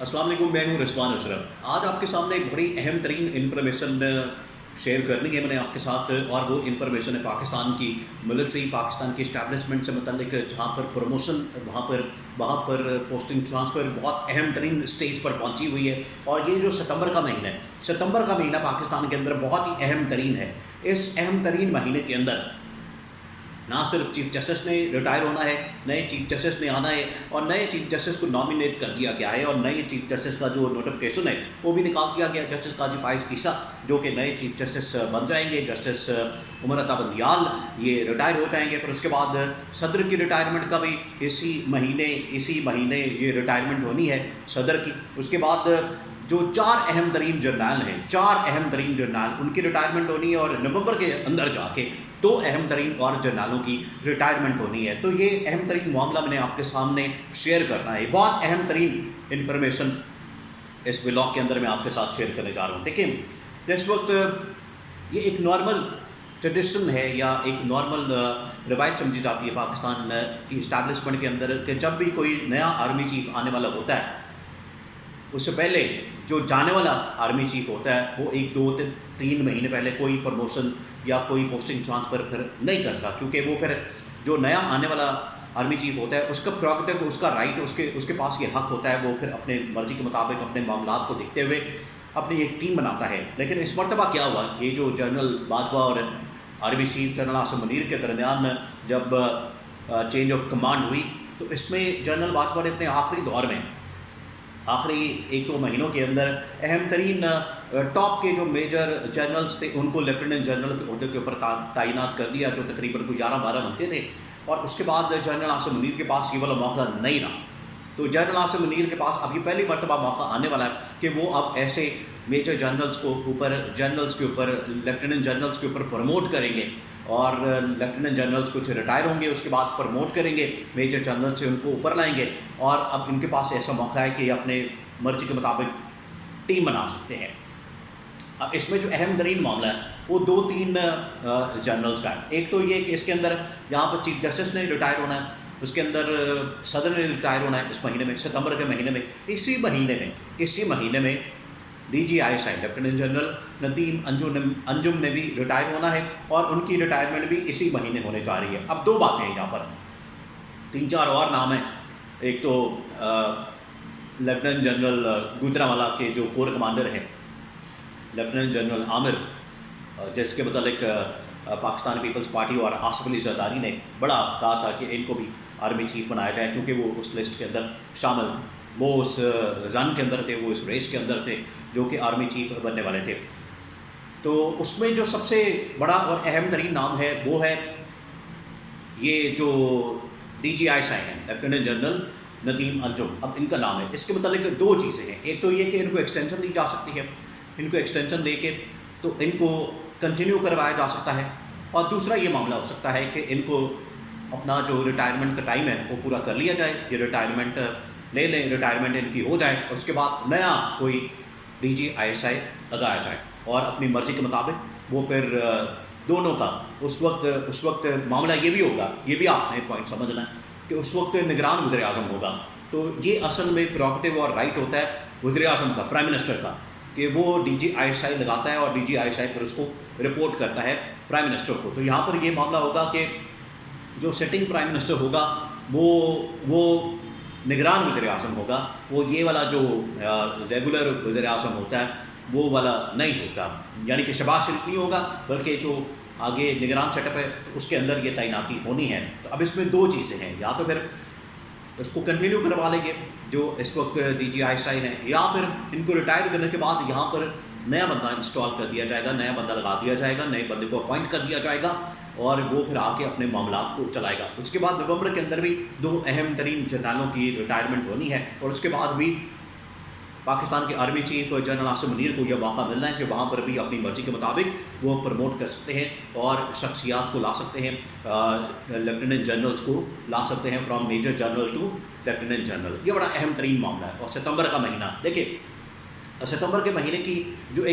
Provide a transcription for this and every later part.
अस्सलाम वालेकुम, मैं हूँ रिजवान अशरफ। आज आपके सामने एक बड़ी अहम तरीन इंफॉर्मेशन शेयर करनी है मैंने आपके साथ, और वो इंफॉर्मेशन है पाकिस्तान की मिलिट्री, पाकिस्तान की इस्टेब्लिशमेंट से मतलब जहाँ पर प्रमोशन, वहाँ पर पोस्टिंग ट्रांसफ़र बहुत अहम तरीन स्टेज पर पहुँची हुई है। और ये जो सितंबर का महीना है, सितंबर का महीना पाकिस्तान के अंदर बहुत ही अहम तरीन है। इस अहम तरीन महीने के अंदर ना सिर्फ चीफ जस्टिस ने रिटायर होना है, नए चीफ जस्टिस ने आना है, और नए चीफ जस्टिस को नॉमिनेट कर दिया गया है, और नए चीफ जस्टिस का जो नोटिफिकेशन है वो भी निकाल दिया गया। जस्टिस काजी पाइस ईसा जो कि नए चीफ जस्टिस बन जाएंगे, जस्टिस उमर अता बंदियाल ये रिटायर हो जाएंगे। फिर उसके बाद सदर की रिटायरमेंट का भी इसी महीने ये रिटायरमेंट होनी है सदर की। उसके बाद जो चार अहम तरीन जर्नल उनकी रिटायरमेंट होनी है, और नवंबर के अंदर जाके दो अहम तरीन और जर्नलों की रिटायरमेंट होनी है। तो ये अहम तरीन मामला मैंने आपके सामने शेयर करना है। बहुत अहम तरीन इन्फॉर्मेशन इस व्लॉग के अंदर मैं आपके साथ शेयर करने जा रहा हूँ। देखिए, इस वक्त ये एक नॉर्मल ट्रेडिशन है या एक नॉर्मल रिवायत समझी जाती है पाकिस्तान की इस्टेब्लिशमेंट के अंदर कि जब भी कोई नया आर्मी चीफ आने वाला होता है, उससे पहले जो जाने वाला आर्मी चीफ होता है वो 1, 2, 3 महीने पहले कोई प्रमोशन या कोई पोस्टिंग ट्रांसफ़र फिर नहीं करता, क्योंकि वो फिर जो नया आने वाला आर्मी चीफ होता है उसका प्रोगेटिव, उसका राइट, उसके पास ये हक होता है, वो फिर अपने मर्ज़ी के मुताबिक अपने मामलात को देखते हुए अपनी एक टीम बनाता है। लेकिन इस मरतबा क्या हुआ, ये जो जनरल बाजवा और army chief general Asim Munir के दरमियान जब चेंज ऑफ कमांड हुई, तो इसमें जनरल बाजवा ने अपने आखिरी दौर में आखिरी 1-2 महीनों के अंदर अहम तरीन टॉप के जो मेजर जनरल्स थे उनको लेफ्टिनेंट जनरल के अहदे के ऊपर तैनात कर दिया, जो तकरीबन कोई 11-12 बनते थे। और उसके बाद जनरल आसिम मुनीर के पास ये वाला मौका नहीं रहा। तो जनरल आसिम मुनीर के पास अभी पहली मरतबा मौका आने वाला है कि वो अब ऐसे मेजर जनरल्स के ऊपर लेफ्टिनेंट जनरल्स के ऊपर प्रमोट करेंगे, और लेफ्टिनेंट जनरल्स कुछ रिटायर होंगे, उसके बाद प्रमोट करेंगे, मेजर जनरल से उनको ऊपर लाएंगे, और अब इनके पास ऐसा मौका है कि अपने मर्जी के मुताबिक टीम बना सकते हैं। अब इसमें जो अहम तरीन मामला है वो 2-3 जनरल्स का है। एक तो ये कि इसके अंदर यहाँ पर चीफ जस्टिस ने रिटायर होना है, उसके अंदर सदर ने रिटायर होना है इस महीने में, सितंबर के महीने में। इसी महीने में DGISI lieutenant general Nadeem Anjum ने भी रिटायर होना है, और उनकी रिटायरमेंट भी इसी महीने होने जा रही है। अब दो बातें हैं यहाँ पर, 3-4 और नाम हैं। एक तो लेफ्टिनेंट जनरल गुजरांवाला के जो कोर कमांडर हैं, लेफ्टिनेंट जनरल आमिर, जिसके मतलब पाकिस्तान पीपल्स पार्टी और आसिफ अली जरदारी ने बड़ा कहा था कि इनको भी आर्मी चीफ बनाया जाए, क्योंकि वो उस लिस्ट के अंदर शामिल, वो उस रन के अंदर थे, वो इस रेस के अंदर थे जो कि आर्मी चीफ बनने वाले थे। तो उसमें जो सबसे बड़ा और अहम तरीन नाम है वो है ये जो DGISI हैं, लेफ्टिनेंट जनरल नदीम अंजुम। अब इनका नाम है, इसके मतलब 2 चीज़ें हैं। एक तो ये कि इनको एक्सटेंशन दी जा सकती है, इनको एक्सटेंशन दे के तो इनको कंटिन्यू करवाया जा सकता है, और दूसरा ये मामला हो सकता है कि इनको अपना जो रिटायरमेंट का टाइम है वो पूरा कर लिया जाए, ये रिटायरमेंट ले लें, रिटायरमेंट इनकी हो जाए, और उसके बाद नया कोई DGISI लगाया जाए, और अपनी मर्ज़ी के मुताबिक वो फिर दोनों का उस वक्त मामला ये भी होगा, ये भी आपने पॉइंट समझना है कि उस वक्त निगरान वज़ीर आज़म होगा। तो ये असल में प्रोगेटिव और राइट होता है वज़ीर आज़म का, प्राइम मिनिस्टर का, कि वो DGISI लगाता है और DGISI फिर उसको रिपोर्ट करता है प्राइम मिनिस्टर को। तो यहाँ पर ये मामला होगा कि जो सिटिंग प्राइम मिनिस्टर होगा वो निगरान वज़ीर आज़म होगा, वो ये वाला जो रेगुलर वज़ीर आज़म होता है वो वाला नहीं होगा, यानी कि शहबाज शरीफ नहीं होगा, बल्कि जो आगे निगरान सेटअप है उसके अंदर ये तैनाती होनी है। तो अब इसमें 2 चीज़ें हैं, या तो फिर इसको कंटिन्यू करवा लेंगे जो इस वक्त DGISI है, या फिर इनको रिटायर करने के बाद यहाँ पर नया बंदा इंस्टॉल कर दिया जाएगा, नया बंदा लगा दिया जाएगा, नए बंदे को अपॉइंट कर दिया जाएगा, और वो फिर आके अपने मामलात को चलाएगा। उसके बाद नवंबर के अंदर भी 2 अहम तरीन जनरलों की रिटायरमेंट होनी है, और उसके बाद भी पाकिस्तान के army chief general Asim Munir को यह मौका मिलना है कि वहाँ पर भी अपनी मर्ज़ी के मुताबिक वो प्रमोट कर सकते हैं, और शख्सियात को ला सकते हैं, लेफ्टिनेंट जनरल्स को ला सकते हैं, from major general to lieutenant general. ये बड़ा अहम तरीन मामला है। और सितंबर का महीना, देखिए सितंबर के महीने की जो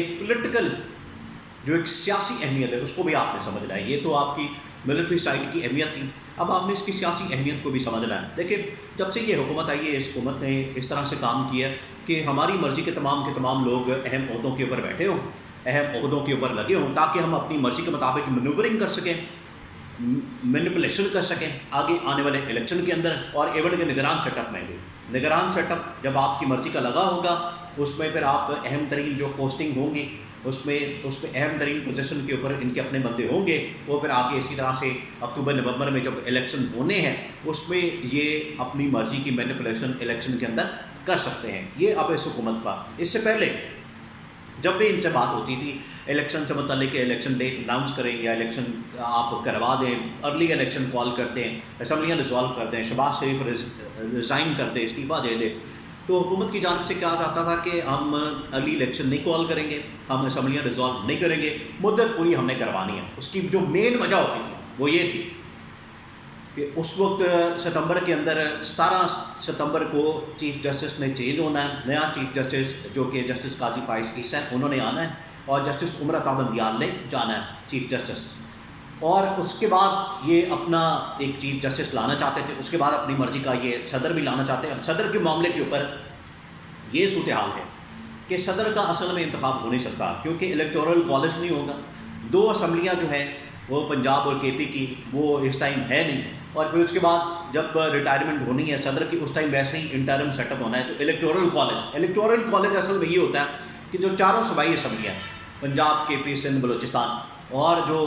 एक सियासी अहमियत है उसको भी आपने समझना है। ये तो आपकी ملٹری سائڈ کی اہمیت تھی. اب آپ نے اس کی سیاسی اہمیت کو بھی سمجھنا ہے. دیکھیں جب سے یہ حکومت آئی ہے اس حکومت نے اس طرح سے کام کیا کہ ہماری مرضی کے تمام لوگ اہم عہدوں کے اوپر بیٹھے ہوں، اہم عہدوں کے اوپر لگے ہوں، تاکہ ہم اپنی مرضی کے مطابق مینوورنگ کر سکیں، مینپولیشن کر سکیں آگے آنے والے الیکشن کے اندر. اور ایون کے نگران سیٹ اپ میں بھی، نگران سیٹ اپ جب آپ کی مرضی کا لگا ہوگا اس میں پھر آپ اہم ترین جو پوسٹنگ ہوں گی اس میں اہم ترین پوزیشن کے اوپر ان کے اپنے بندے ہوں گے. وہ پھر آگے اسی طرح سے اکتوبر نومبر میں جب الیکشن ہونے ہیں اس میں یہ اپنی مرضی کی مینپولیشن الیکشن کے اندر کر سکتے ہیں. یہ اب اس حکومت کا. اس سے پہلے جب بھی ان سے بات ہوتی تھی الیکشن سے متعلق الیکشن ڈیٹ اناؤنس کریں یا الیکشن آپ کروا دیں، ارلی الیکشن کال کرتے ہیں، اسمبلیاں ڈسالو کر دیں، شہباز شریف ریزائن کر دیں، استعفیٰ دے دیں، تو حکومت کی جانب سے کہا جاتا تھا کہ ہم ارلی الیکشن نہیں کال کریں گے، ہم اسمبلیاں ڈسالو نہیں کریں گے، مدت پوری ہم نے کروانی ہے. اس کی جو مین وجہ ہوتی تھی وہ یہ تھی کہ اس وقت ستمبر کے اندر 17 ستمبر کو چیف جسٹس نے چینج ہونا ہے. نیا چیف جسٹس جو کہ جسٹس قاضی فائز عیسی ہیں انہوں نے آنا ہے، اور جسٹس عمر عطا بندیال نے جانا ہے چیف جسٹس. اور اس کے بعد یہ اپنا ایک چیف جسٹس لانا چاہتے تھے، اس کے بعد اپنی مرضی کا یہ صدر بھی لانا چاہتے ہیں. اب صدر کے معاملے کے اوپر یہ صورتحال ہے کہ صدر کا اصل میں انتخاب ہو نہیں سکتا کیونکہ الیکٹورل کالج نہیں ہوگا. 2 اسمبلیاں جو ہیں وہ پنجاب اور کے پی کی وہ اس ٹائم ہے نہیں، اور پھر اس کے بعد جب ریٹائرمنٹ ہونی ہے صدر کی اس ٹائم ویسے ہی انٹرم سیٹ اپ ہونا ہے. تو الیکٹورل کالج اصل میں یہ ہوتا ہے کہ جو 4 صوبائی اسمبلیاں ہیں پنجاب، کے پی، سندھ، بلوچستان، اور جو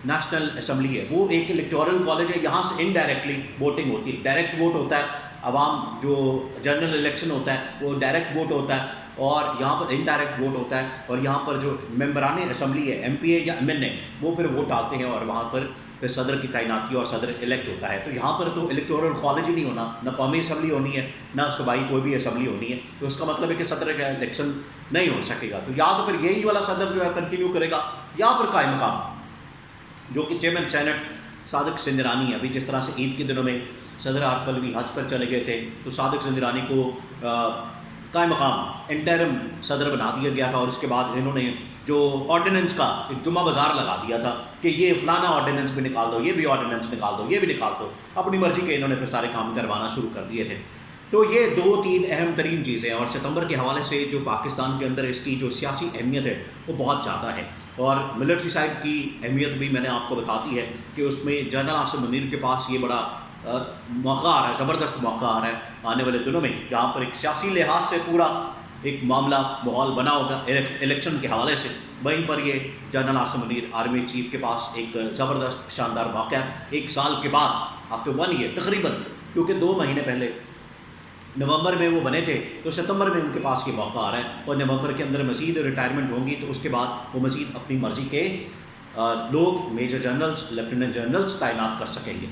نیشنل اسمبلی ہے وہ ایک الیکٹورل کالج ہے. یہاں سے انڈائریکٹلی ووٹنگ ہوتی ہے، ڈائریکٹ ووٹ ہوتا ہے. عوام جو جنرل الیکشن ہوتا ہے وہ ڈائریکٹ ووٹ ہوتا ہے، اور یہاں پر انڈائریکٹ ووٹ ہوتا ہے. اور یہاں پر جو ممبران اسمبلی ہے ایم پی اے یا ایم این اے وہ پھر ووٹ ڈالتے ہیں، اور وہاں پر پھر صدر کی تعیناتی اور صدر الیکٹ ہوتا ہے. تو یہاں پر تو الیکٹورل کالج ہی نہیں ہونا، نہ قومی اسمبلی ہونی ہے نہ صوبائی کوئی بھی اسمبلی ہونی ہے. تو اس کا مطلب ہے کہ صدر کا الیکشن نہیں ہو سکے گا. تو یا تو پھر یہی والا صدر جو ہے کنٹینیو کرے گا، یا پھر قائم مقام جو کہ چیئرمین سینٹ صادق سنجرانی ہے. ابھی جس طرح سے عید کے دنوں میں صدر عارف الوی حج پر چلے گئے تھے تو صادق سنجرانی کو قائم مقام انٹرم صدر بنا دیا گیا تھا، اور اس کے بعد انہوں نے جو آرڈیننس کا ایک جمعہ بازار لگا دیا تھا کہ یہ فلانا آرڈیننس بھی نکال دو، یہ بھی آرڈیننس نکال دو، یہ بھی نکال دو. اپنی مرضی کے انہوں نے پھر سارے کام کروانا شروع کر دیے تھے. تو یہ 2-3 اہم ترین چیزیں ہیں. اور ستمبر کے حوالے سے جو پاکستان کے اندر اس کی جو سیاسی اہمیت ہے وہ بہت زیادہ ہے. اور ملٹری سائڈ کی اہمیت بھی میں نے آپ کو بتا دی ہے کہ اس میں جنرل عاصم منیر کے پاس یہ بڑا موقع آ رہا ہے، زبردست موقع آ رہا ہے آنے والے دنوں میں، جہاں پر ایک سیاسی لحاظ سے پورا ایک معاملہ ماحول بنا ہوگا الیکشن کے حوالے سے. وہیں پر یہ general Asim Munir army chief کے پاس ایک زبردست شاندار موقع ہے. 1 سال کے بعد آفٹر 1 ایئر تقریباً، کیونکہ 2 مہینے پہلے نومبر میں وہ بنے تھے تو ستمبر میں ان کے پاس یہ موقع آ رہا ہے. اور نومبر کے اندر مزید ریٹائرمنٹ ہوں گی تو اس کے بعد وہ مزید اپنی مرضی کے لوگ میجر جنرلز، لیفٹیننٹ جنرلز تعینات کر سکیں گے.